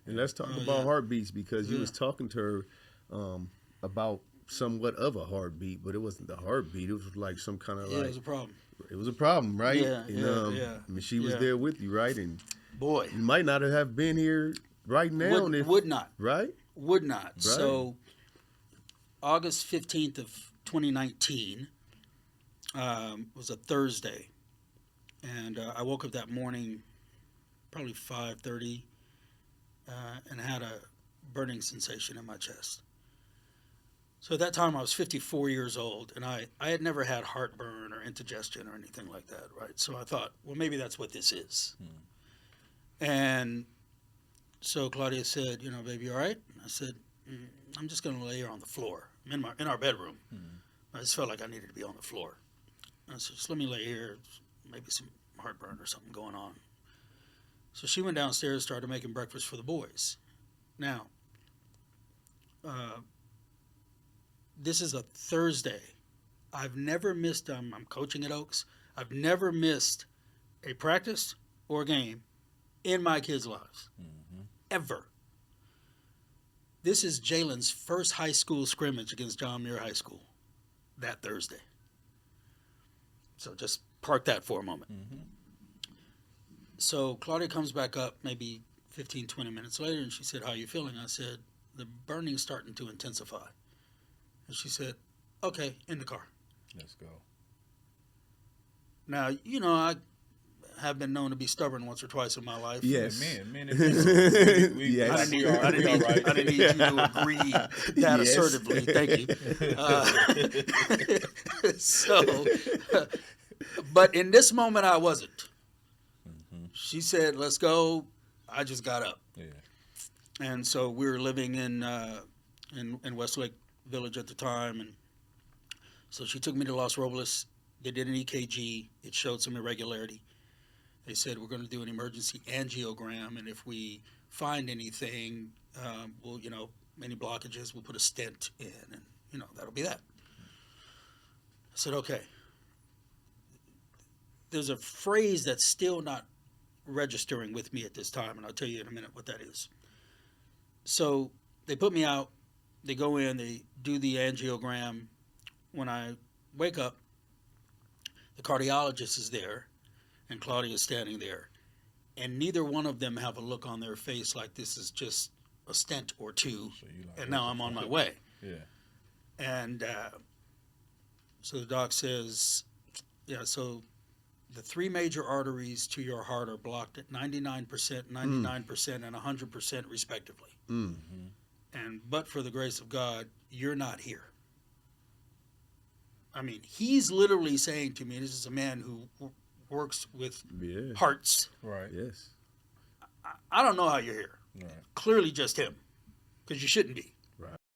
And let's talk about heartbeats, because you was talking to her about somewhat of a heartbeat, but it wasn't the heartbeat. It was like some kind of it was a problem. It was a problem, right? Yeah, and, I mean, she was there with you, right? And boy, you might not have been here right now. Would not. Right? Would not. Right. So August 15th of 2019 was a Thursday. And I woke up that morning, probably 5:30, and had a burning sensation in my chest. So at that time, I was 54 years old, and I had never had heartburn or indigestion or anything like that, right? So I thought, well, maybe that's what this is. And so Claudia said, baby, all right? I said, I'm just going to lay here on the floor. I'm in our bedroom. I just felt like I needed to be on the floor. I said, just let me lay here. Maybe some heartburn or something going on. So she went downstairs, started making breakfast for the boys. Now, this is a Thursday. I've never missed, I'm coaching at Oaks. I've never missed a practice or a game in my kids' lives. Ever. This is Jalen's first high school scrimmage against John Muir High School that Thursday. So just park that for a moment. So Claudia comes back up maybe 15, 20 minutes later, and she said, how are you feeling? I said, the burning's starting to intensify. And she said, okay, in the car. Let's go. Now, I have been known to be stubborn once or twice in my life. Yes. Men. Yes. I didn't need you to agree that assertively. Thank you. But in this moment, I wasn't. She said, let's go. I just got up. Yeah. And so we were living in Westlake Village at the time, and so she took me to Los Robles. They did an EKG. It showed some irregularity. They said, we're going to do an emergency angiogram, and if we find anything, we'll, any blockages, we'll put a stent in, and, that'll be that. I said, okay. There's a phrase that's still not registering with me at this time, and I'll tell you in a minute what that is. So they put me out. They go in, they do the angiogram. When I wake up, the cardiologist is there, and Claudia is standing there. And neither one of them have a look on their face like this is just a stent or two, and now I'm on my way. Yeah. And so the doc says, so the three major arteries to your heart are blocked at 99%, 99%, and 100% respectively. And but for the grace of God, you're not here. I mean, he's literally saying to me, this is a man who works with hearts. Right. Yes. I don't know how you're here. Right. Clearly just him, because you shouldn't be.